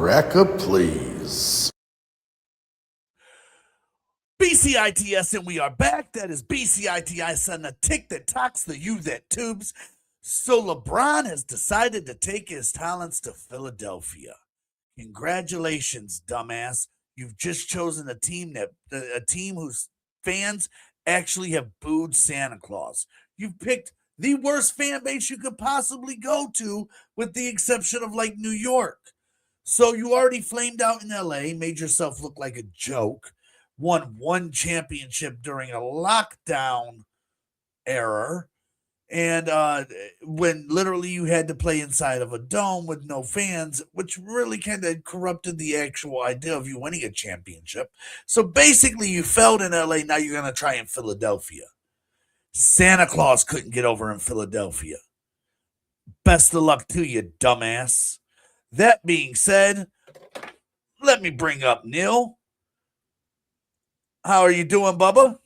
Cracker, please. BCITS, and we are back. That is BCITS on the tick that talks, the you that tubes. So LeBron has decided to take his talents to Philadelphia. Congratulations, dumbass. You've just chosen a team whose fans actually have booed Santa Claus. You've picked the worst fan base you could possibly go to, with the exception of like New York. So you already flamed out in LA, made yourself look like a joke, won one championship during a lockdown era, and when literally you had to play inside of a dome with no fans, which really kind of corrupted the actual idea of you winning a championship. So basically, you failed in LA. Now you're going to try in Philadelphia. Santa Claus couldn't get over in Philadelphia. Best of luck to you, dumbass. That being said, let me bring up Neil. How are you doing, Bubba?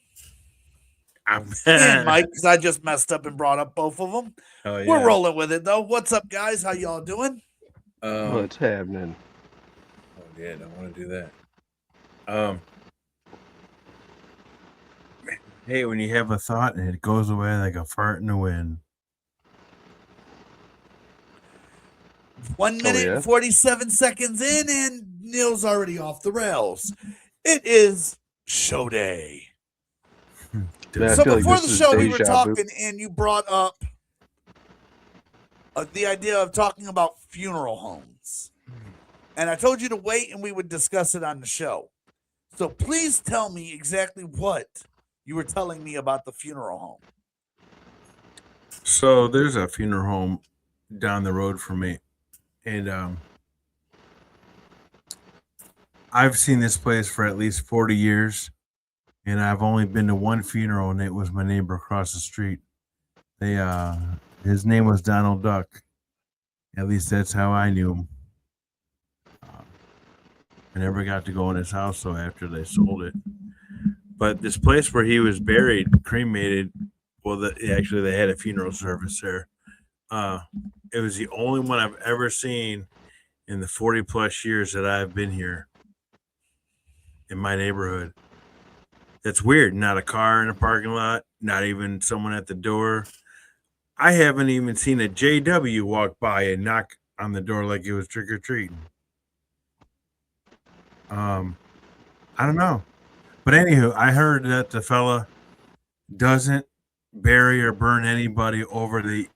And Mike, because I just messed up and brought up both of them. Oh, yeah. We're rolling with it, though. What's up, guys? How y'all doing? What's happening? Oh, yeah, don't want to do that. Hey, when you have a thought and it goes away like a fart in the wind. 1 minute and 47 seconds in, and Neil's already off the rails. It is show day. So before the show, we were talking, and you brought up the idea of talking about funeral homes. And I told you to wait, and we would discuss it on the show. So please tell me exactly what you were telling me about the funeral home. So there's a funeral home down the road from me. And I've seen this place for at least 40 years. And I've only been to one funeral, and it was my neighbor across the street. His name was Donald Duck. At least that's how I knew him. I never got to go in his house, so after they sold it. But this place where he was buried, cremated, actually they had a funeral service there. It was the only one I've ever seen in the 40 plus years that I've been here in my neighborhood. That's weird. Not a car in a parking lot, not even someone at the door. I haven't even seen a JW walk by and knock on the door like it was trick or treating. I don't know. But anywho, I heard that the fella doesn't bury or burn anybody over the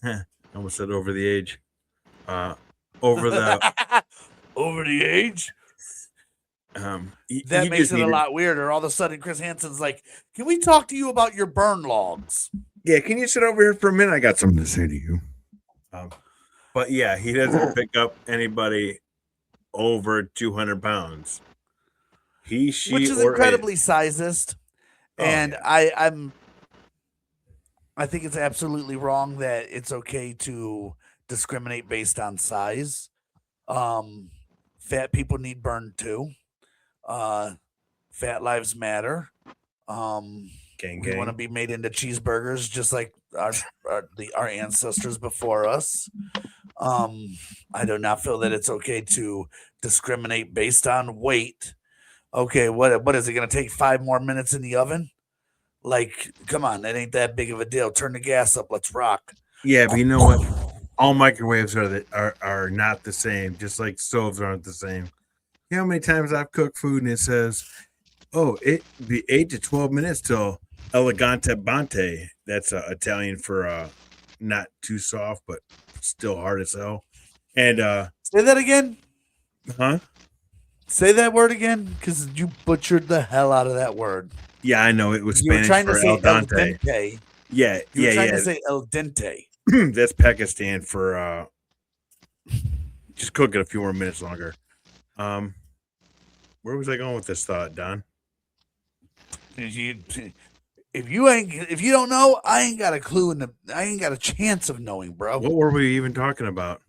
I almost said over the age. Over the over the age? That makes it a lot weirder. All of a sudden, Chris Hansen's like, "Can we talk to you about your burn logs?" Yeah, can you sit over here for a minute? I got something to say to you. But yeah, he doesn't pick up anybody over 200 pounds. Which is incredibly sizist, and yeah. I think it's absolutely wrong that it's okay to discriminate based on size. Fat people need burned too. Fat lives matter. We want to be made into cheeseburgers just like our ancestors before us. I do not feel that it's okay to discriminate based on weight. Okay, what is it going to take 5 more minutes in the oven? Like, come on, that ain't that big of a deal. Turn the gas up, let's rock. Yeah, but you know what? All microwaves are not the same, just like stoves aren't the same. You know how many times I've cooked food and it says, "Oh, it be 8 to 12 minutes till elegante bante." That's Italian for not too soft, but still hard as hell. And say that again. Huh? Say that word again, because you butchered the hell out of that word. Yeah, I know it was Spanish for el dente. Yeah, you were trying to say el dente. That's Pakistan for just cook it a few more minutes longer. Where was I going with this thought, Don? If you don't know, I ain't got a clue, I ain't got a chance of knowing, bro. What were we even talking about?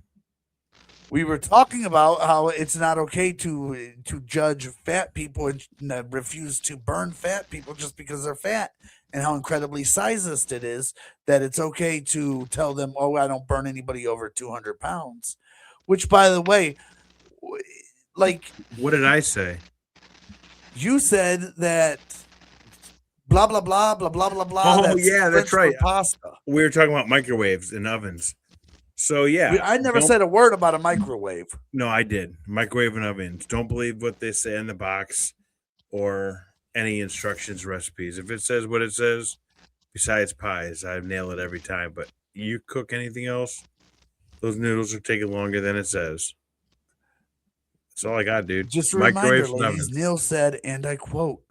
We were talking about how it's not okay to judge fat people and refuse to burn fat people just because they're fat, and how incredibly sizist it is that it's okay to tell them, "Oh, I don't burn anybody over 200 pounds." Which, by the way, Like, What did I say? you said that blah blah blah blah blah blah blah. Oh, yeah, that's French right. for pasta. We were talking about microwaves and ovens. So yeah, I never said a word about a microwave. No, I did. Microwave and ovens. Don't believe what they say in the box or any instructions, recipes. If it says what it says, besides pies, I nail it every time. But you cook anything else, those noodles are taking longer than it says. That's all I got, dude. Just a reminder, Microwaves and ladies, ovens. Neil said, and I quote,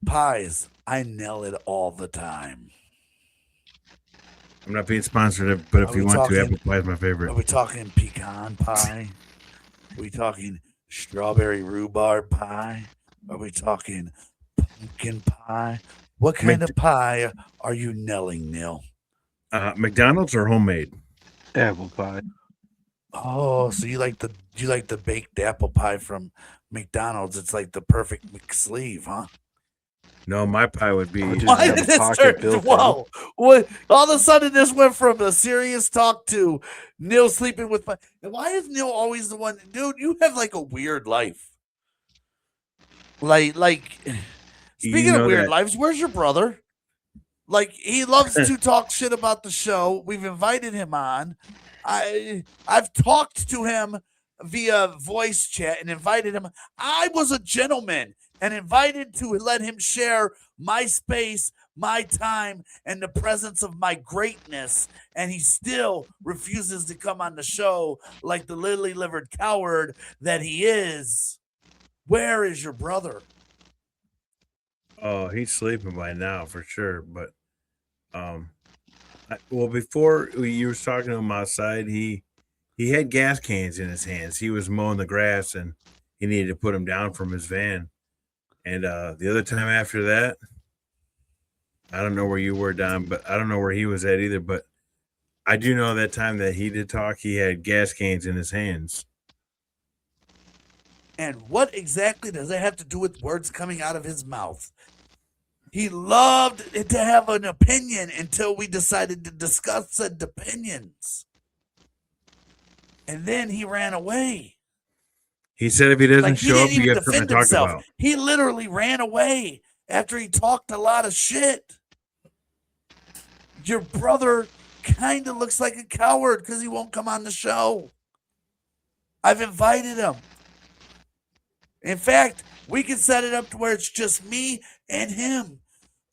pies, I nail it all the time. I'm not being sponsored, but if Are you we want talking- to, apple pie is my Are favorite. we talking pecan pie? Are we talking strawberry rhubarb pie? Are we talking pumpkin pie? What kind of pie are you nailing, Neil? McDonald's or homemade? Apple pie. Oh, so you like the baked apple pie from McDonald's? It's like the perfect McSleeve, huh? No, my pie would be. I'll just Why have did a this pocket turn? built in. Whoa! What? All of a sudden, this went from a serious talk to Neil sleeping with my. And why is Neil always the one? Dude, you have like a weird life. Like. Speaking You know of weird that- lives, where's your brother? Like, he loves to talk shit about the show. We've invited him on. I've talked to him via voice chat and invited him. I was a gentleman and invited to let him share my space, my time, and the presence of my greatness. And he still refuses to come on the show like the lily-livered coward that he is. Where is your brother? Oh, he's sleeping by now for sure. But, well, before you was talking to him outside, he had gas cans in his hands. He was mowing the grass and he needed to put them down from his van. And the other time after that, I don't know where you were, Don, but I don't know where he was at either. But I do know that time that he did talk, he had gas cans in his hands. And what exactly does that have to do with words coming out of his mouth? He loved to have an opinion until we decided to discuss said opinions. And then he ran away. He said if he doesn't Like, he show up, didn't you even have something defend to talk himself. about. He literally ran away after he talked a lot of shit. Your brother kind of looks like a coward because he won't come on the show. I've invited him. In fact, we can set it up to where it's just me and him.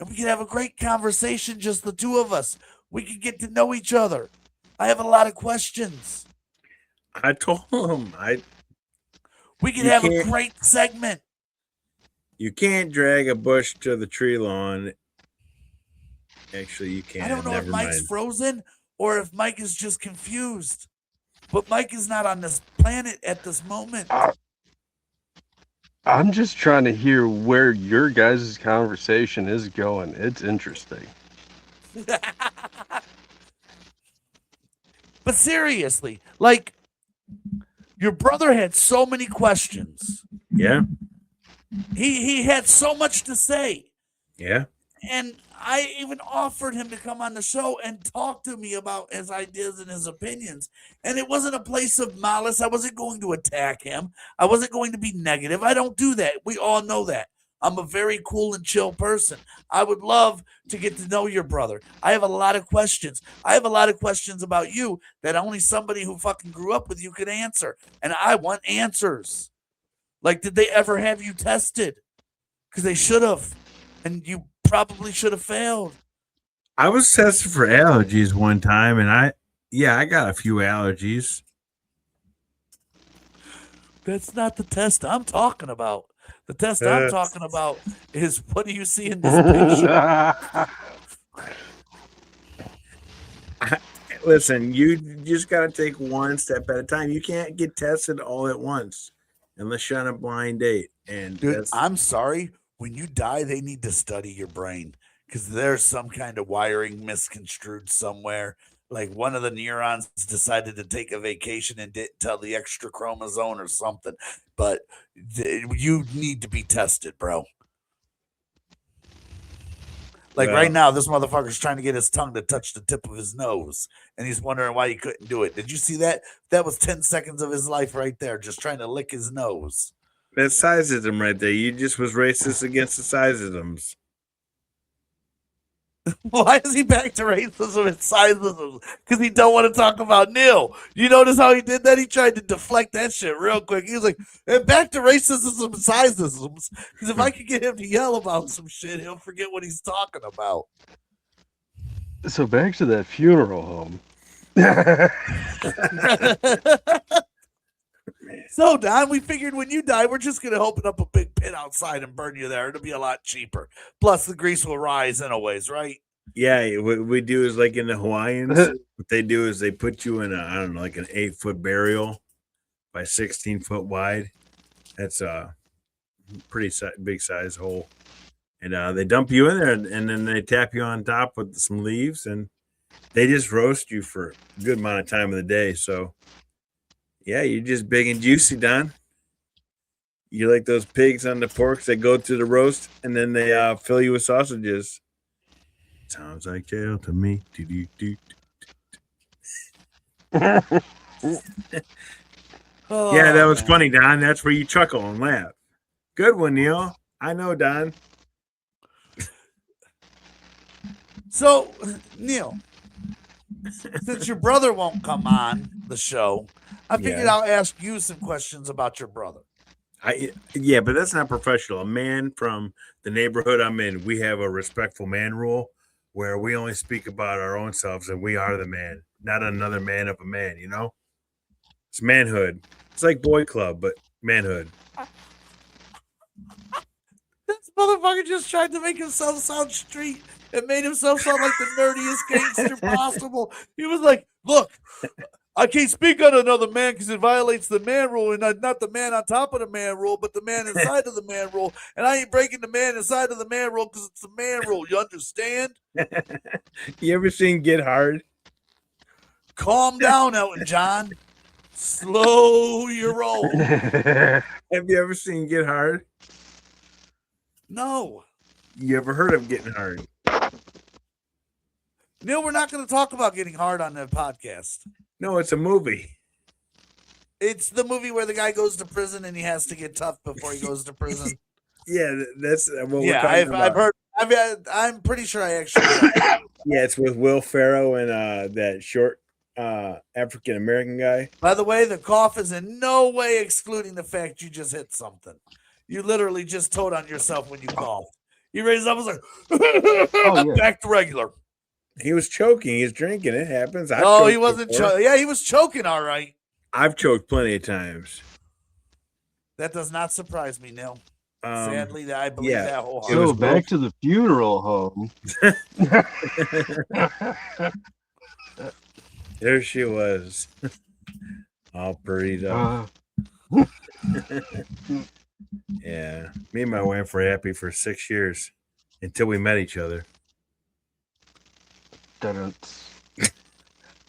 And we can have a great conversation, just the two of us. We can get to know each other. I have a lot of questions. I told him We can You have a can't- great segment. you can't drag a bush to the tree lawn. Actually, you can. I don't know if Never Mike's mind. frozen or if Mike is just confused. But Mike is not on this planet at this moment. I'm just trying to hear where your guys' conversation is going. It's interesting. But seriously, like, your brother had so many questions. Yeah, He had so much to say. yeah. And I even offered him to come on the show and talk to me about his ideas and his opinions. And it wasn't a place of malice. I wasn't going to attack him. I wasn't going to be negative. I don't do that. We all know that. I'm a very cool and chill person. I would love to get to know your brother. I have a lot of questions. I have a lot of questions about you that only somebody who fucking grew up with you could answer. And I want answers. Like, did they ever have you tested? Because they should have. And you probably should have failed. I was tested for allergies one time, and I got a few allergies. That's not the test I'm talking about. The test I'm talking about is, what do you see in this picture? Listen, you just got to take one step at a time. You can't get tested all at once unless you're on a blind date. And Dude, that's, I'm sorry. When you die, they need to study your brain because there's some kind of wiring misconstrued somewhere. Like, one of the neurons decided to take a vacation and didn't tell the extra chromosome or something. But you need to be tested, bro. Like Well- right now, this motherfucker's trying to get his tongue to touch the tip of his nose, and he's wondering why he couldn't do it. Did you see that? That was 10 seconds of his life right there, just trying to lick his nose. That's sizeism right there. You just was racist against the sizeisms. Why is he back to racism and sizeism? Because he don't want to talk about Neil. You notice how he did that? He tried to deflect that shit real quick. He was like, and back to racism and sizeisms. Because if I could get him to yell about some shit, he'll forget what he's talking about. So back to that funeral home. So, Don, we figured when you die, we're just going to open up a big pit outside and burn you there. It'll be a lot cheaper. Plus, the grease will rise anyways, right? Yeah, what we do is like in the Hawaiians, what they do is they put you in I don't know, like an 8-foot burial by 16-foot wide. That's a pretty big size hole. And they dump you in there and then they tap you on top with some leaves and they just roast you for a good amount of time of the day. So, yeah, you're just big and juicy, Don. You're like those pigs on the porks that go through the roast and then they fill you with sausages. Sounds like jail to me. Oh, Yeah, that was man. funny, Don. That's where you chuckle and laugh. Good one, Neil. I know, Don. So, Neil, since your brother won't come on the show, I figured Yeah. I'll ask you some questions about your brother. Yeah, but that's not professional. A man from the neighborhood I'm in, we have a respectful man rule where we only speak about our own selves and we are the man, not another man of a man, you know? It's manhood. It's like boy club, but manhood. This motherfucker just tried to make himself sound street and made himself sound like the nerdiest gangster possible. He was like, look, I can't speak on another man because it violates the man rule, and not the man on top of the man rule, but the man inside of the man rule. And I ain't breaking the man inside of the man rule because it's the man rule. You understand? You ever seen Get Hard? Calm down, Elton John. Slow your roll. Have you ever seen Get Hard? No. You ever heard of Getting Hard? Neil, we're not going to talk about getting hard on the podcast. No, it's a movie. It's the movie where the guy goes to prison and he has to get tough before he goes to prison. Yeah, that's what we're Yeah, talking about. I've heard. I'm pretty sure I actually. have. Yeah, it's with Will Ferrell and that short African American guy. By the way, the cough is in no way excluding the fact you just hit something. You literally just told on yourself when you coughed. He raised up and was like, yeah. back to regular. He was choking. He's drinking. It happens. I've No, choked he wasn't. before. Yeah, he was choking. All right. I've choked plenty of times. That does not surprise me, Neil. Sadly, I believe yeah. that It wholeheartedly. was So back to the funeral home. There she was. All prettied up. Yeah. Me and my wife were happy for 6 years until we met each other.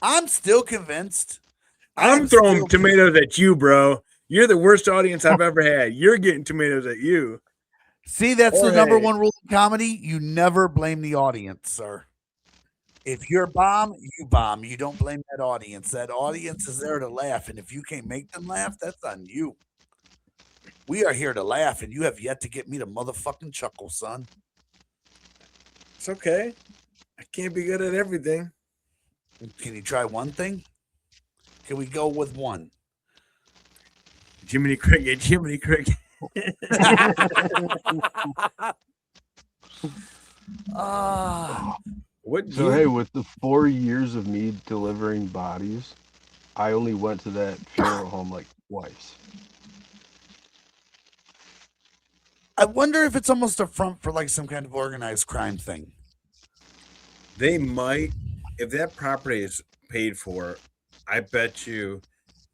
I'm still convinced. I'm still throwing tomatoes at you, bro. You're the worst audience I've ever had. You're getting tomatoes at you. See, that's the number Alright. one rule in comedy. You never blame the audience, sir. If you're bomb, you bomb. You don't blame that audience. That audience is there to laugh. And if you can't make them laugh, that's on you. We are here to laugh, and you have yet to get me to motherfucking chuckle, son. It's okay. I can't be good at everything. Can you try one thing? Can we go with one? Jiminy Cricket, Jiminy Cricket. What? So hey, with the 4 years of me delivering bodies, I only went to that funeral home like twice. I wonder if it's almost a front for like some kind of organized crime thing. They might, if that property is paid for, I bet you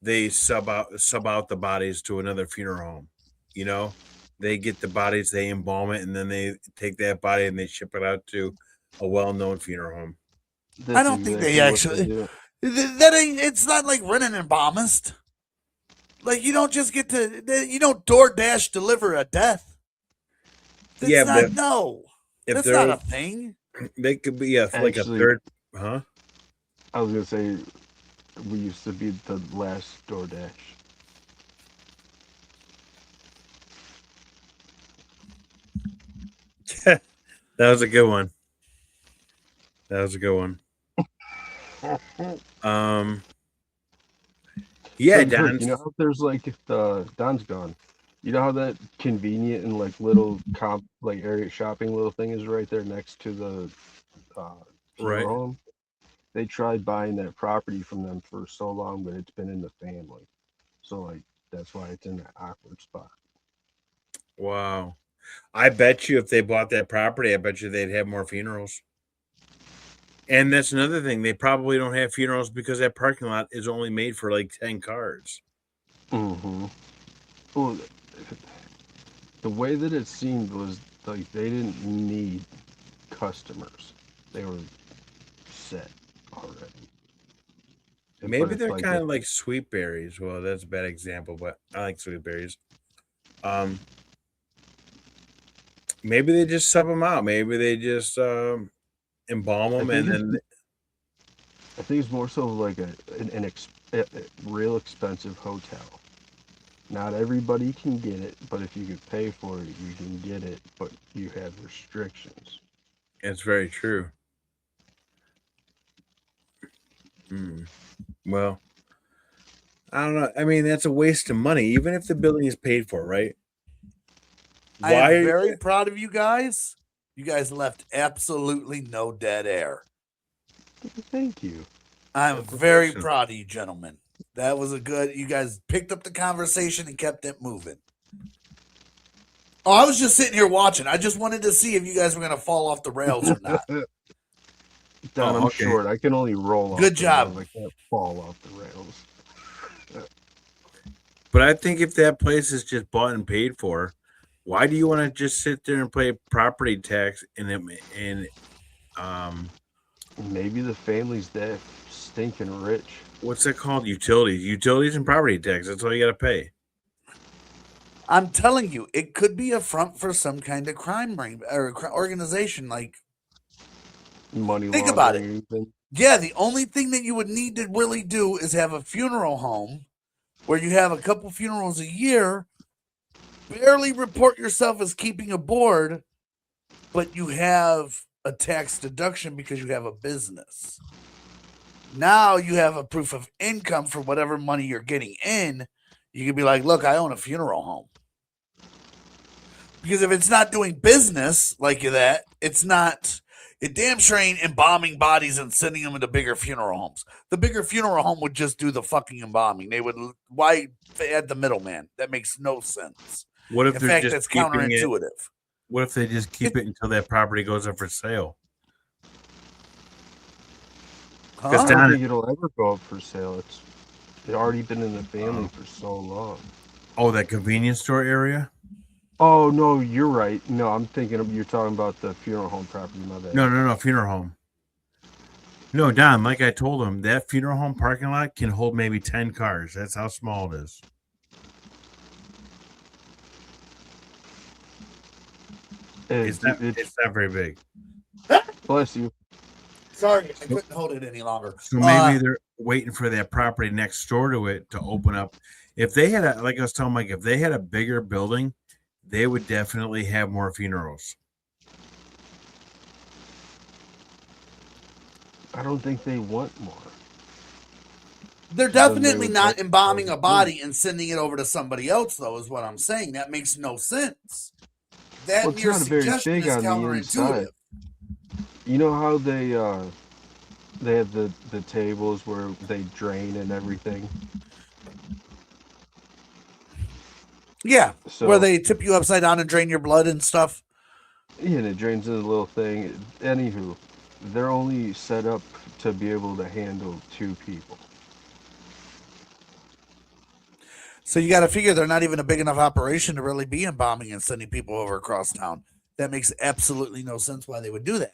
they sub out the bodies to another funeral home. You know, they get the bodies, they embalm it, and then they take that body and they ship it out to a well-known funeral home. That's I don't think they exactly what actually- do. That ain't. It's not like running an embalmist. Like you don't just get to. You don't DoorDash deliver a death. That's Yeah, not, but no. If That's they're not a thing. They could be like a Actually, third, huh? I was gonna say we used to be the last DoorDash. That was a good one. That was a good one. Um, yeah, So Kirk, Don. you know how there's like if Don's gone. You know how that convenient and like little comp like area shopping little thing is right there next to the uh, Right. funeral home? They tried buying that property from them for so long, but it's been in the family. So like that's why it's in that awkward spot. Wow. I bet you if they bought that property, I bet you they'd have more funerals. And that's another thing. They probably don't have funerals because that parking lot is only made for like 10 cars. Mm-hmm. Well, the way that it seemed was like they didn't need customers. They were set already. But Maybe it's they're like kind if of like sweet berries. Well, that's a bad example, but I like sweet berries. Um, maybe they just sub them out. Maybe they just embalm I them think and it's then I think it's more so like a real expensive hotel. Not everybody can get it, but if you could pay for it, you can get it, but you have restrictions. it's very true. Hmm. Well, I don't know. I mean, that's a waste of money, even if the building is paid for, right? I am Why are very proud of you guys. You guys left absolutely no dead air. Thank you. I'm They're very professional? proud of you, gentlemen. That was a good. You guys picked up the conversation and kept it moving. Oh, I was just sitting here watching. I just wanted to see if you guys were going to fall off the rails or not. Don, Oh, I'm okay. short. I can only roll off Good the rails. job. I can't fall off the rails. But I think if that place is just bought and paid for, why do you want to just sit there and pay property tax and Maybe the family's that stinking rich. what's that called? Utilities and property tax. That's all you got to pay. I'm telling you, it could be a front for some kind of crime ring or organization. Like, Money think about it. laundering, even. Yeah, the only thing that you would need to really do is have a funeral home where you have a couple funerals a year, barely report yourself as keeping a board, but you have a tax deduction because you have a business. Now you have a proof of income for whatever money you're getting in. You can be like, look, I own a funeral home. Because if it's not doing business like that, it damn sure ain't embalming bodies and sending them into bigger funeral homes. The bigger funeral home would just do the fucking embalming. Why add the middleman? That makes no sense. What if In they're fact, just that's keeping it? counterintuitive. What if they just keep it until that property goes up for sale? Huh? Because I don't Don, think it'll ever go up for sale. It's already been in the family for so long. oh, that convenience store area? Oh no, you're right. No, I'm thinking you're talking about the funeral home property. My bad. No, funeral home. No, Don, like I told him, that funeral home parking lot can hold maybe 10 cars. That's how small it is. It's not very big. Bless you. Sorry, I couldn't hold it any longer. So maybe they're waiting for that property next door to it to open up. If they had like I was telling Mike, if they had a bigger building, they would definitely have more funerals. I don't think they want more. They're Then they definitely would not let embalming a others body and sending it over to somebody else, though, is what I'm saying. That makes no sense. That Well, it's mere not very suggestion big is on the counterintuitive. inside. You know how they have the tables where they drain and everything. Yeah, So where they tip you upside down and drain your blood and stuff. yeah, and it drains in a little thing. Anywho, they're only set up to be able to handle 2 people. So you got to figure they're not even a big enough operation to really be embalming and sending people over across town. That makes absolutely no sense why they would do that.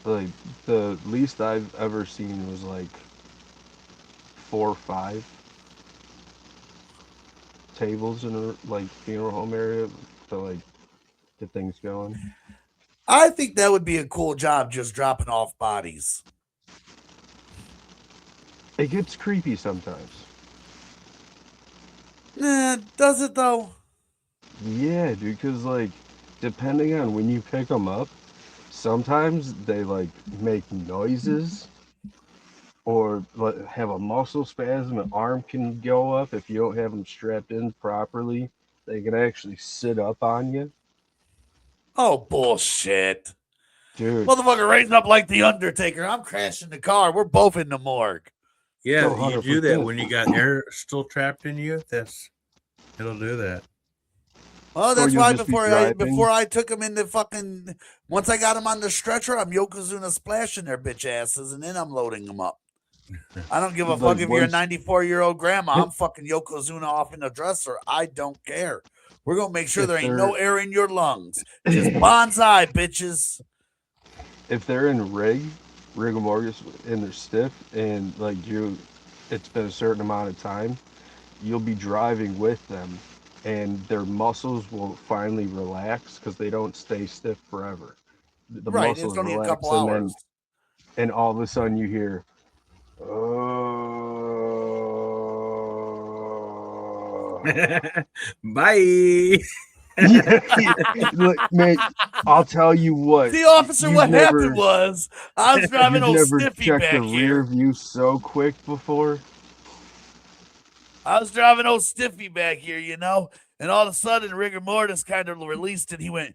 Like the least I've ever seen was like 4 or 5 tables in a like funeral home area to like get things going. I think that would be a cool job, just dropping off bodies. It gets creepy sometimes. Nah, does it though? Yeah, dude, because like depending on when you pick them up, sometimes they like make noises or like, have a muscle spasm. An arm can go up if you don't have them strapped in properly. They can actually sit up on you, Oh, bullshit. dude. Motherfucker raising up like the Undertaker. I'm crashing the car. We're both in the morgue. Yeah, Oh, you do that 100%. when you got air still trapped in you. It'll do that. Oh, Or that's you'll why just be driving. before I took him in the fucking once I got him on the stretcher, I'm Yokozuna splashing their bitch asses, and then I'm loading them up. I don't give a Like fuck if you're a once 94-year-old grandma. I'm fucking Yokozuna off in the dresser. I don't care. We're gonna make sure if there ain't no they're air in your lungs. Just bonsai, bitches. if they're in rigor mortis, and they're stiff, and like it's been a certain amount of time, you'll be driving with them, and their muscles will finally relax because they don't stay stiff forever. The Right. It's muscles only a relax, couple and then hours. all of a sudden you hear, oh. Bye. Yeah, look, man, I'll tell you what, See, officer, what happened was I was driving you've old never Stiffy checked the back rear here. view so quick before. I was driving old Stiffy back here, and all of a sudden rigor mortis kind of released and he went,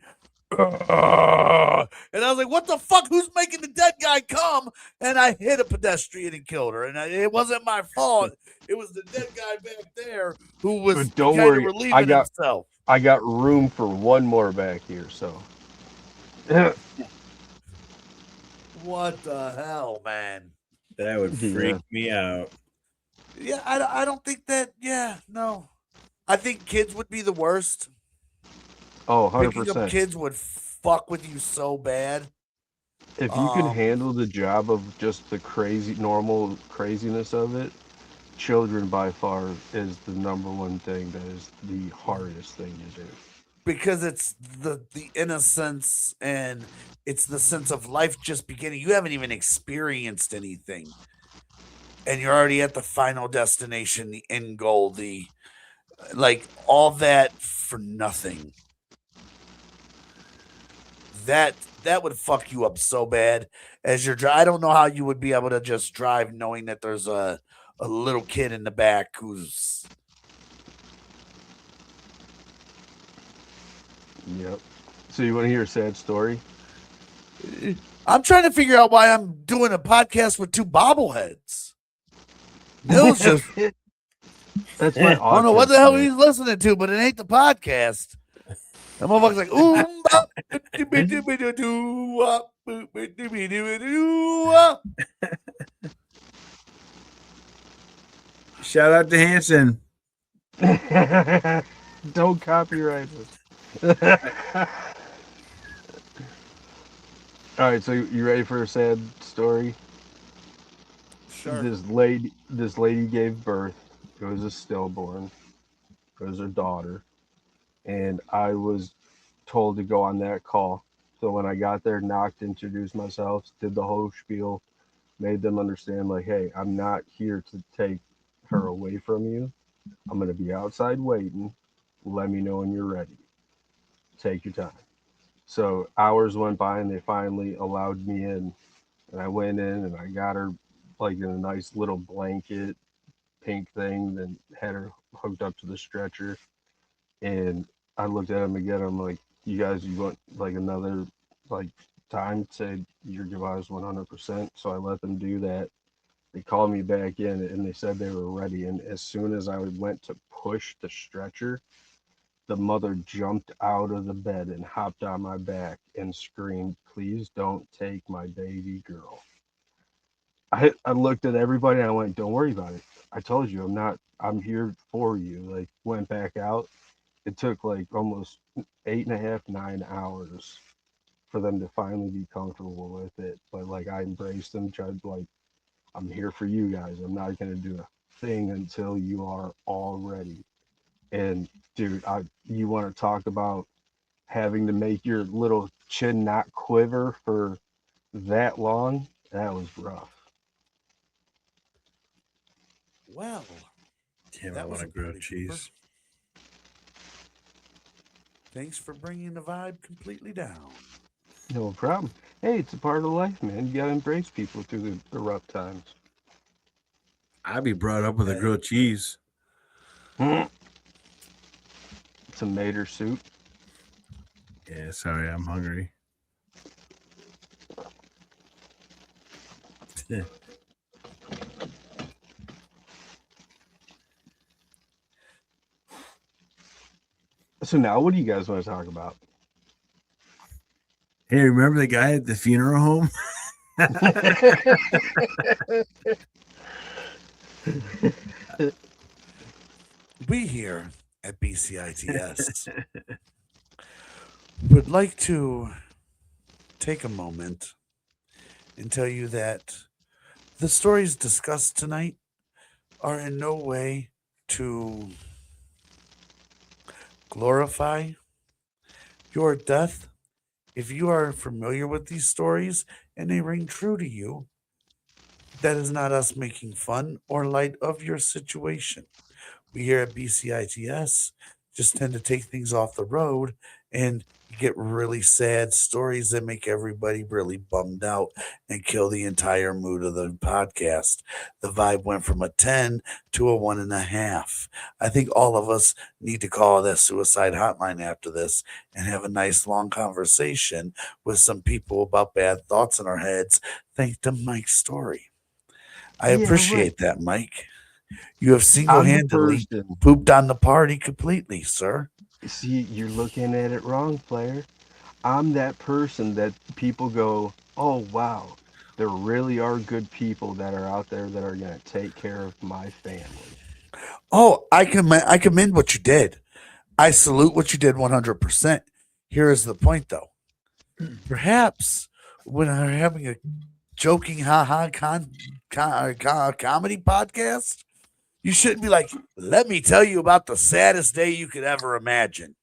"Ugh." And I was like, what the fuck? Who's making the dead guy come? And I hit a pedestrian and killed her. And it wasn't my fault. It was the dead guy back there who was But don't kind of worry, relieving himself. I got room for one more back here, so What the hell, man? That would freak yeah. me out. Yeah, I don't think that, yeah, no. I think kids would be the worst. Oh, Picking up 100%. kids would fuck with you so bad. If you can Um, handle the job of just the normal craziness of it, children by far is the number one thing that is the hardest thing to do. because it's the innocence and it's the sense of life just beginning. You haven't even experienced anything, and you're already at the final destination, the end goal, the like all that for nothing. That would fuck you up so bad as you're I don't know how you would be able to just drive knowing that there's a little kid in the back who's Yep. So you want to hear a sad story? I'm trying to figure out why I'm doing a podcast with two bobbleheads. Nils just That's my I don't know what the hell autism. he's listening to, but it ain't the podcast. That motherfucker's like, Shout out to Hanson. Don't copyright us. All right, so you ready for a sad story? sure. This lady gave birth. It was a stillborn. It was her daughter, and I was told to go on that call. So when I got there, knocked, introduced myself, did the whole spiel, made them understand like, hey, I'm not here to take her away from you. I'm gonna be outside waiting. Let me know when you're ready. Take your time. So hours went by and they finally allowed me in. And I went in and I got her like in a nice little blanket pink thing, then had her hooked up to the stretcher. And I looked at him again. I'm like, you want like another like time to say your goodbye is 100%. So I let them do that. They called me back in and they said they were ready. And as soon as I went to push the stretcher, the mother jumped out of the bed and hopped on my back and screamed, "Please don't take my baby girl." I looked at everybody and I went, "Don't worry about it. I told you I'm here for you." Like, went back out. It took like almost 8.5, 9 hours for them to finally be comfortable with it. But like, I embraced them, tried like, I'm here for you guys. I'm not gonna do a thing until you are all ready. And dude, you want to talk about having to make your little chin not quiver for that long, that was rough. Well, Damn, I that was want a a grilled party cheese. thanks for bringing the vibe completely down. No problem. Hey, it's a part of life, man. You gotta embrace people through the rough times. I'd be brought up with a Hey. grilled cheese. Some mater soup. Yeah, sorry, I'm hungry. So now, what do you guys want to talk about? Hey, remember the guy at the funeral home? We here at BCITS would like to take a moment and tell you that the stories discussed tonight are in no way to glorify your death. If you are familiar with these stories and they ring true to you, that is not us making fun or light of your situation. We here at BCITS just tend to take things off the road and get really sad stories that make everybody really bummed out and kill the entire mood of the podcast. The vibe went from a 10 to a 1.5. I think all of us need to call that suicide hotline after this and have a nice long conversation with some people about bad thoughts in our heads, thanks to Mike's story. I Yeah, appreciate that, Mike. You have I'm the single-handedly person. pooped on the party completely, sir. See, you're looking at it wrong, player. I'm that person that people go, oh, wow, there really are good people that are out there that are going to take care of my family. Oh, I commend what you did. I salute what you did 100%. Here is the point, though. Perhaps when I'm having a joking comedy podcast, you shouldn't be like, let me tell you about the saddest day you could ever imagine.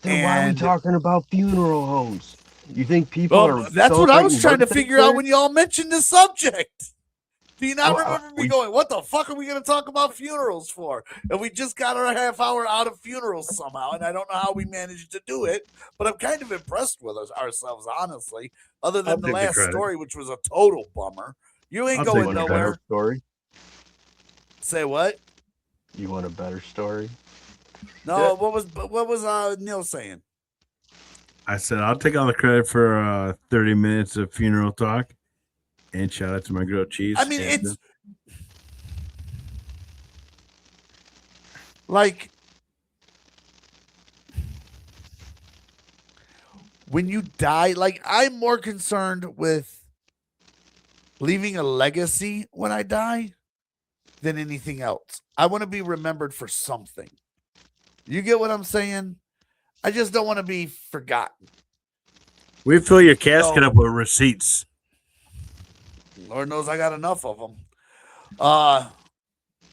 Then why are we And talking about funeral homes? You think people are that's what I was celebrating trying to birthdays figure out there? when y'all mentioned the subject. Do you not Well, remember me we- going, what the fuck are we going to talk about funerals for? And we just got our half hour out of funerals somehow, and I don't know how we managed to do it, but I'm kind of impressed with ourselves, honestly, other I'll than the take the last credit. story, which was a total bummer. You ain't I'll You take going want a the better nowhere. story? Say what? You want a better story? No, what was Neil saying? I said I'll take all the credit for 30 minutes of funeral talk, and shout out to my grilled cheese. I mean, And it's like when you die, like I'm more concerned with leaving a legacy when I die than anything else. I want to be remembered for something. You get what I'm saying? I just don't want to be forgotten. we fill your casket So- up with receipts. Lord knows I got enough of them.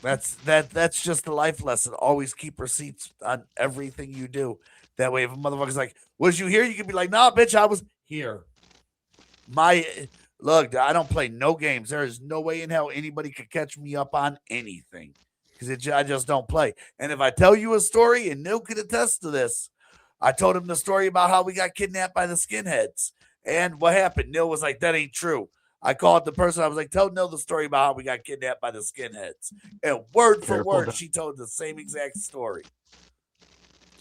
That's just the life lesson. Always keep receipts on everything you do. That way, if a motherfucker's like, "Was you here?" You can be like, "Nah, bitch, I was here." Look, I don't play no games. There is no way in hell anybody could catch me up on anything because I just don't play. And if I tell you a story, and Neil could attest to this, I told him the story about how we got kidnapped by the skinheads. And what happened? Neil was like, that ain't true. I called the person. I was like, tell Neil the story about how we got kidnapped by the skinheads. And word for Careful, word, Doc. she told the same exact story.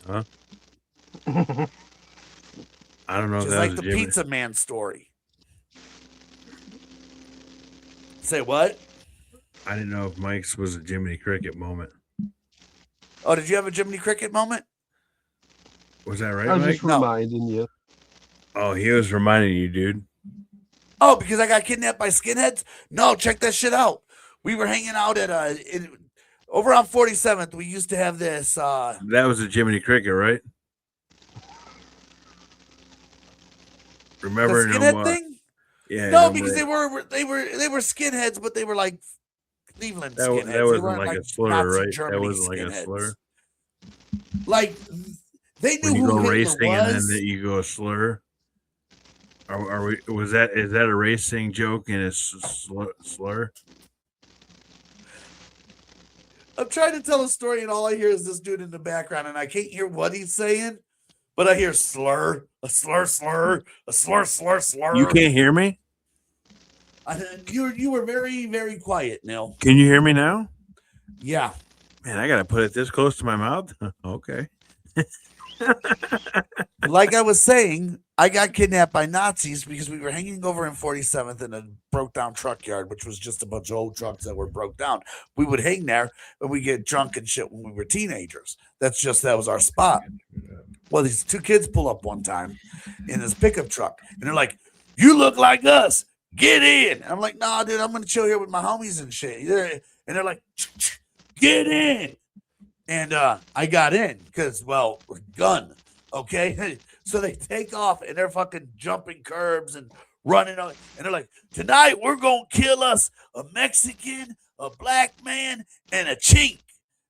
I don't know if Just that like was the Jimmy. pizza man story. Say what? I didn't know if Mike's was a Jiminy Cricket moment. Oh, did you have a Jiminy Cricket moment? Was that right, I was Mike? just reminding you. Oh, he was reminding you, dude. Oh, because I got kidnapped by skinheads? No, check that shit out. We were hanging out at over on 47th. We used to have this That was a Jiminy Cricket, right? the Remember no skinhead more. thing? Yeah, No, no because more. they were skinheads, but they were like Cleveland skinheads. That they wasn't weren't like a like slur, Nazi right? That Germany wasn't like a skinheads. slur. Like They knew when you who go Hitler racing and then was. you go slur? Are we? Is that a racing joke and it's slur? I'm trying to tell a story, and all I hear is this dude in the background, and I can't hear what he's saying, but I hear slur, a slur, slur, a slur, slur, slur. You can't hear me? You were very, very quiet, Neil. Can you hear me now? Yeah. Man, I gotta put it this close to my mouth. Okay. Like I was saying, I got kidnapped by Nazis because we were hanging over in 47th in a broke down truck yard, which was just a bunch of old trucks that were broke down. We would hang there and we get drunk and shit when we were teenagers. That was our spot. Well, these two kids pull up one time in this pickup truck and they're like, "You look like us. Get in." And I'm like, "Nah, dude, I'm gonna chill here with my homies and shit." And they're like, "Get in." And I got in because, well, gun. Okay. So they take off and they're fucking jumping curbs and running. And they're like, "Tonight we're going to kill us a Mexican, a black man, and a chink."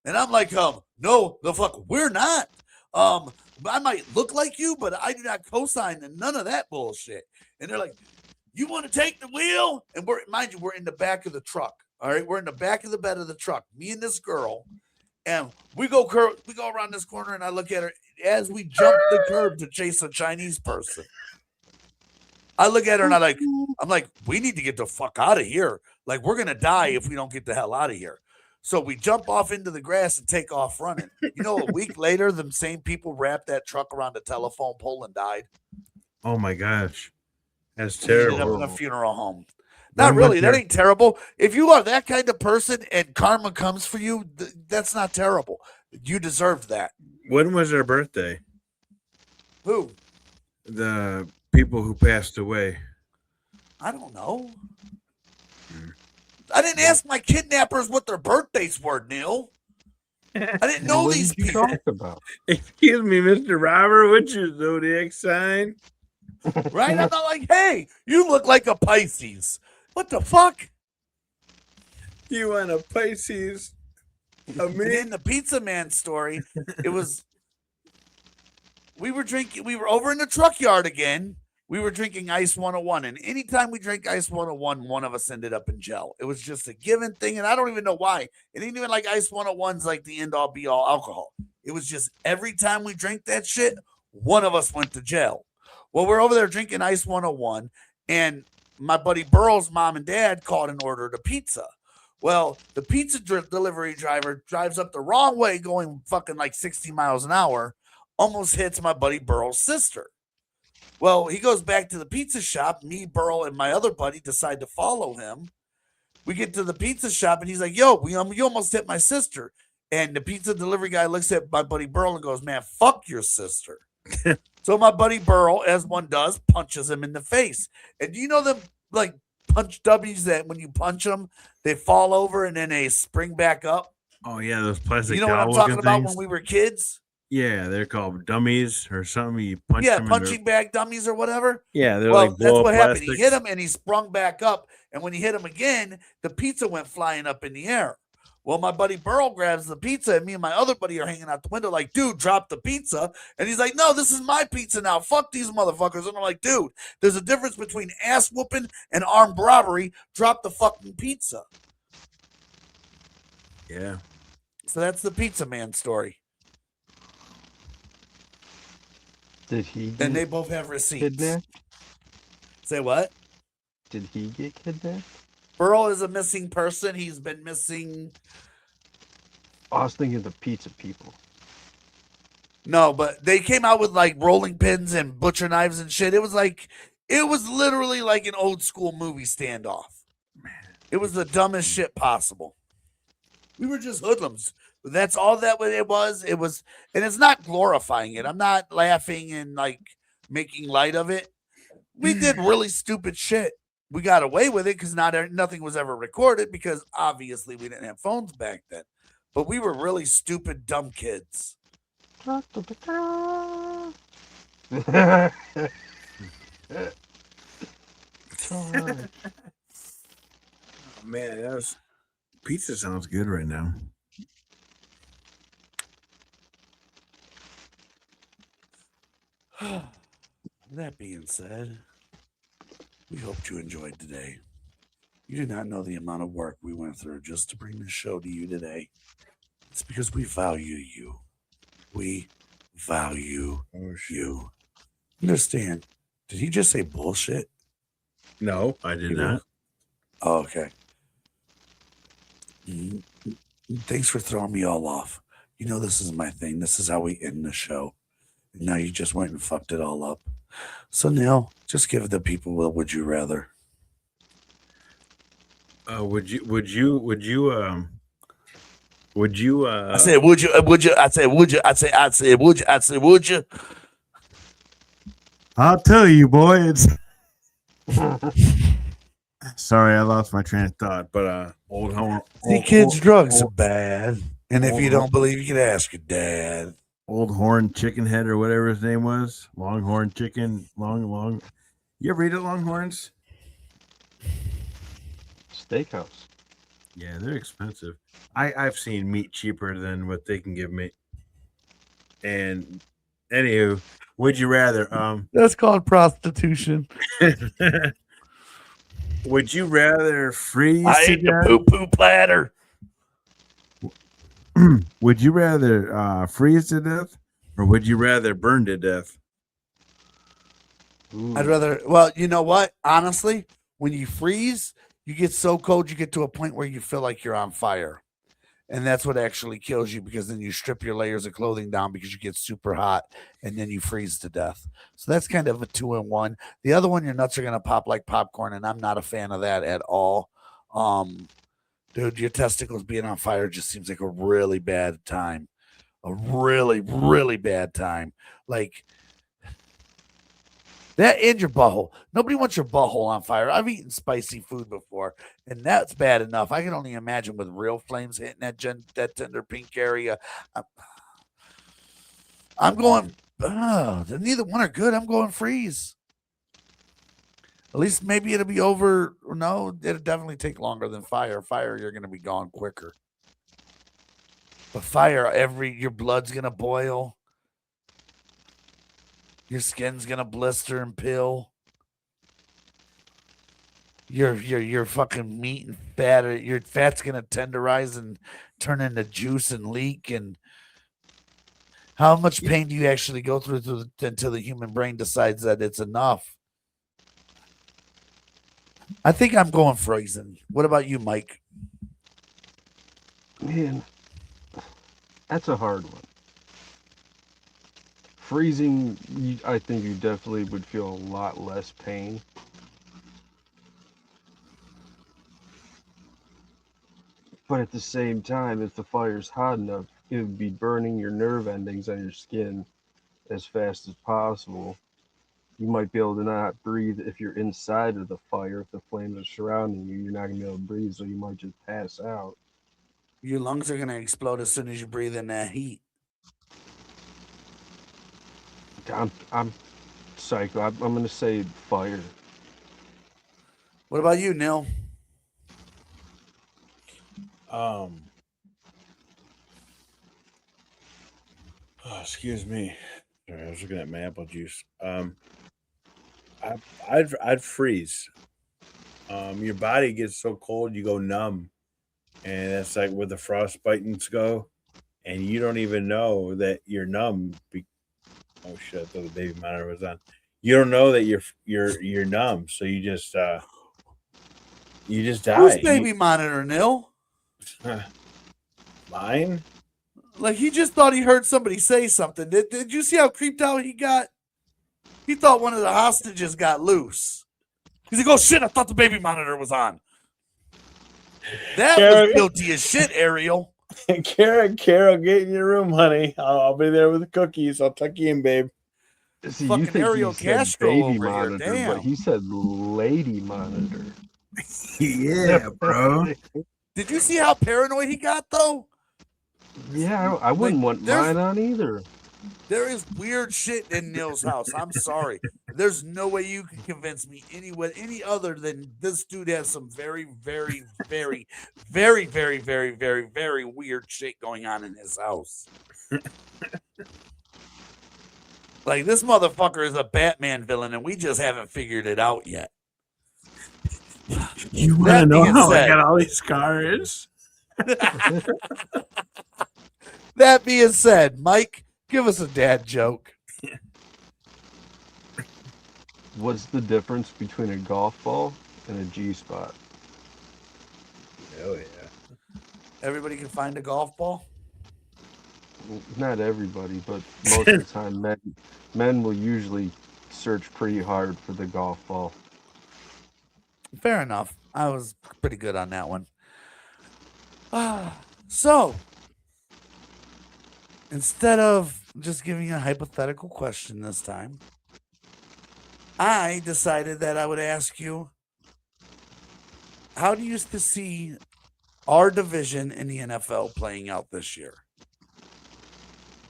And I'm like, no, the fuck, we're not. I might look like you, but I do not co-sign and none of that bullshit. And they're like, "You want to take the wheel?" And mind you, we're in the back of the truck. All right. We're in the back of the bed of the truck. Me and this girl. And we go around this corner, and I look at her as we jump the curb to chase a Chinese person. I look at her, and I'm like, we need to get the fuck out of here. Like, we're gonna die if we don't get the hell out of here. So we jump off into the grass and take off running. You know, a week later, them same people wrapped that truck around a telephone pole and died. Oh my gosh, that's We ended up terrible. in a funeral home. Not really. That ain't terrible. If you are that kind of person and karma comes for you, that's not terrible. You deserved that. When was their birthday? Who? The people who passed away. I don't know. I didn't ask my kidnappers what their birthdays were, Neil. I didn't know What these did you people. talk about? Excuse me, Mr. Robert, what's your zodiac sign? Right? I'm not like, "Hey, you look like a Pisces." What the fuck? You want a Pisces? And in the Pizza Man story, it was we were over in the truck yard again. We were drinking Ice 101, and anytime we drank Ice 101, one of us ended up in jail. It was just a given thing, and I don't even know why. It ain't even like Ice 101's like the end all be all alcohol. It was just every time we drank that shit, one of us went to jail. Well, we're over there drinking Ice 101, and my buddy Burl's mom and dad called and ordered a pizza. Well, the pizza delivery driver drives up the wrong way, going fucking like 60 miles an hour, almost hits my buddy Burl's sister. Well, he goes back to the pizza shop. Me, Burl, and my other buddy decide to follow him. We get to the pizza shop, and he's like, "Yo, you almost hit my sister." And the pizza delivery guy looks at my buddy Burl and goes, "Man, fuck your sister." So my buddy Burl, as one does, punches him in the face. And do you know them like punch W's that when you punch them, they fall over and then they spring back up? Oh yeah, those plastic. You know what I'm talking about when we were kids? Yeah, they're called dummies or something. You punch them. Punching bag dummies or whatever. Yeah, they're Well, like that's what happened. plastics. He hit him and he sprung back up. And when he hit him again, the pizza went flying up in the air. Well, my buddy Burl grabs the pizza, and me and my other buddy are hanging out the window like, "Dude, drop the pizza." And he's like, "No, this is my pizza now. Fuck these motherfuckers." And I'm like, "Dude, there's a difference between ass whooping and armed robbery. Drop the fucking pizza." Yeah. So that's the Pizza Man story. Did he And they get both have receipts. kidnapped? Say what? Did he get kidnapped? Burl is a missing person. He's been missing. I was thinking the pizza people. No, but they came out with like rolling pins and butcher knives and shit. It was literally like an old school movie standoff. It was the dumbest shit possible. We were just hoodlums. That's all that it was. It was, and it's not glorifying it. I'm not laughing and like making light of it. We did really stupid shit. We got away with it because nothing was ever recorded because obviously we didn't have phones back then. But we were really stupid, dumb kids. Man, pizza sounds good right now. That being said, we hope you enjoyed today. You do not know the amount of work we went through just to bring this show to you today. It's because we value you. We value Oh, shit. you. Understand? Did he just say bullshit? No, I did not. Oh, okay. Thanks for throwing me all off. You know this is my thing. This is how we end the show. And now you just went and fucked it all up. So Neil, just give the people a would you rather. Would you I said would you I said would you would you. I'll tell you, boy. It's sorry, I lost my train of thought. But old home. See, kids, drugs are bad. And if you don't believe, you can ask your dad. Old Horn Chicken Head or whatever his name was. Longhorn Chicken. Long. You ever eat at Longhorns? Steakhouse. Yeah, they're expensive. I've seen meat cheaper than what they can give me. And anywho, would you rather? That's called prostitution. Would you rather freeze I to ate the death? poo-poo platter. Would you rather freeze to death, or would you rather burn to death? Ooh. I'd rather, well, you know what? Honestly, when you freeze, you get so cold, you get to a point where you feel like you're on fire. And that's what actually kills you, because then you strip your layers of clothing down because you get super hot and then you freeze to death. So that's kind of a 2-in-1. The other one, your nuts are going to pop like popcorn, and I'm not a fan of that at all. Dude, your testicles being on fire just seems like a really bad time. A really, really bad time. Like, that and your butthole. Nobody wants your butthole on fire. I've eaten spicy food before, and that's bad enough. I can only imagine with real flames hitting that tender pink area. I'm going, neither one are good. I'm going freeze. At least maybe it'll be over. No, it'll definitely take longer than fire. Fire, you're going to be gone quicker. But fire, your blood's going to boil. Your skin's gonna blister and peel. Your fucking meat and fat, your fat's gonna tenderize and turn into juice and leak. And how much pain do you actually go through until the human brain decides that it's enough? I think I'm going freezing. What about you, Mike? Man, that's a hard one. Freezing, I think you definitely would feel a lot less pain. But at the same time, if the fire's hot enough, it would be burning your nerve endings on your skin as fast as possible. You might be able to not breathe if you're inside of the fire. If the flames are surrounding you, you're not going to be able to breathe, so you might just pass out. Your lungs are going to explode as soon as you breathe in that heat. I'm psycho. I'm going to say fire. What about you, Neil? Excuse me. Sorry, I was looking at my apple juice. I'd freeze. Your body gets so cold, you go numb, and that's like where the frostbitings go, and you don't even know that you're numb. Oh shit! I thought the baby monitor was on. You don't know that you're numb, so you just die. Who's baby monitor, Neil? Mine? Like, he just thought he heard somebody say something. Did you see how creeped out he got? He thought one of the hostages got loose. He's like, oh shit, I thought the baby monitor was on. That was guilty as shit, Ariel. Carol, get in your room, honey. I'll be there with the cookies. I'll tuck you in, babe. See, Fucking you think Ariel he said Castro baby over here, monitor, damn. but he said lady monitor. Yeah, bro. Did you see how paranoid he got, though? Yeah, I wouldn't want mine on either. There is weird shit in Neil's house. I'm sorry. There's no way you can convince me any other than this dude has some very, very, very, very, very, very, very, very weird shit going on in his house. Like, this motherfucker is a Batman villain, and we just haven't figured it out yet. You want to That know being how I said- got all these scars? That being said, Mike, give us a dad joke. What's the difference between a golf ball and a G-spot? Oh yeah. Everybody can find a golf ball? Not everybody, but most of the time, men will usually search pretty hard for the golf ball. Fair enough. I was pretty good on that one. So, instead of just giving a hypothetical question this time, I decided that I would ask you, how do you see our division in the NFL playing out this year?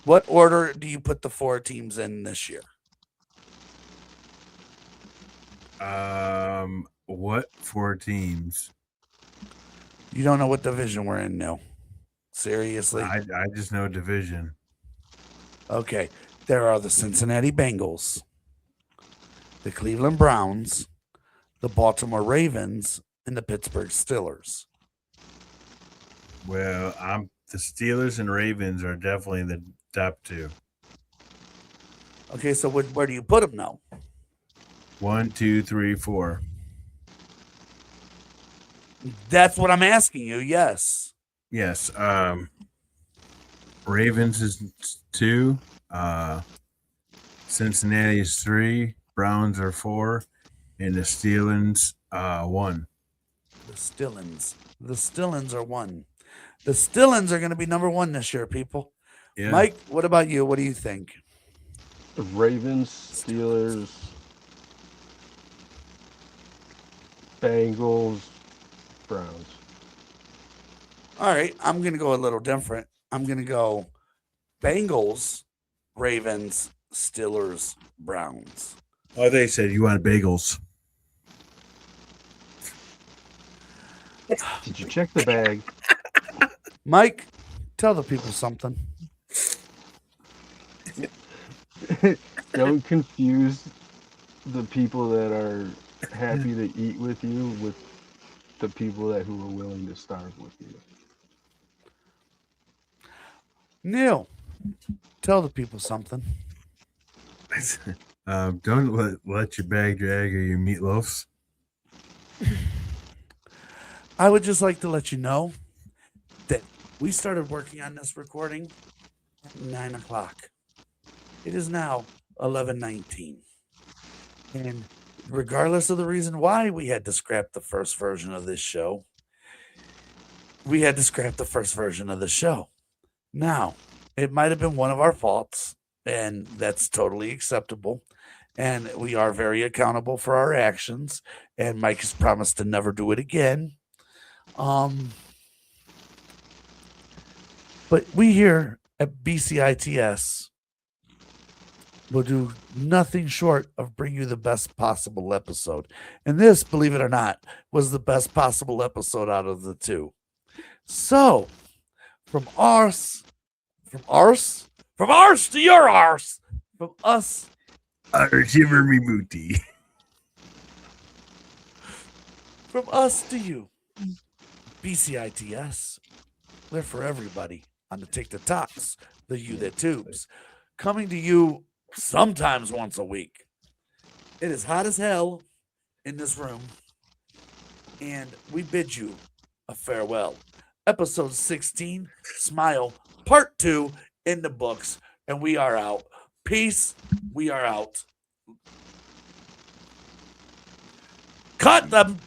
What order do you put the 4 teams in this year? What 4 teams? You don't know what division we're in now. Seriously? I just know division. Okay. There are the Cincinnati Bengals, the Cleveland Browns, the Baltimore Ravens, and the Pittsburgh Steelers. Well, the Steelers and Ravens are definitely the top 2. Okay, so where do you put them now? 1, 2, 3, 4. That's what I'm asking you. Yes. Yes. Ravens is 2. Cincinnati is 3. Browns are 4, and the Steelers 1. The Stillins are 1. The Stillins are going to be number 1 this year, people. Yeah. Mike, what about you? What do you think? The Ravens, Steelers, Bengals, Browns. All right, I'm going to go a little different. I'm going to go Bengals, Ravens, Steelers, Browns. Oh, they said you want bagels. Did you check the bag? Mike, tell the people something. Don't confuse the people that are happy to eat with you with the people who are willing to starve with you. Neil, tell the people something. Don't let your bag drag or your meatloafs. I would just like to let you know that we started working on this recording at 9 o'clock. It is now 11:19. And regardless of the reason why we had to scrap the first version of this show, we had to scrap the first version of the show. Now, it might have been one of our faults, and that's totally acceptable. And we are very accountable for our actions. And Mike has promised to never do it again. But we here at BCITS will do nothing short of bring you the best possible episode. And this, believe it or not, was the best possible episode out of the 2. So, from ours to your arse, from us, Shiver me booty. from us to you, BCITS, we're for everybody on the Tick the Talks, the You That Tubes, coming to you sometimes once a week. It is hot as hell in this room, and we bid you a farewell. Episode 16, Smile, Part 2 in the books, and we are out. Peace. We are out. Cut them.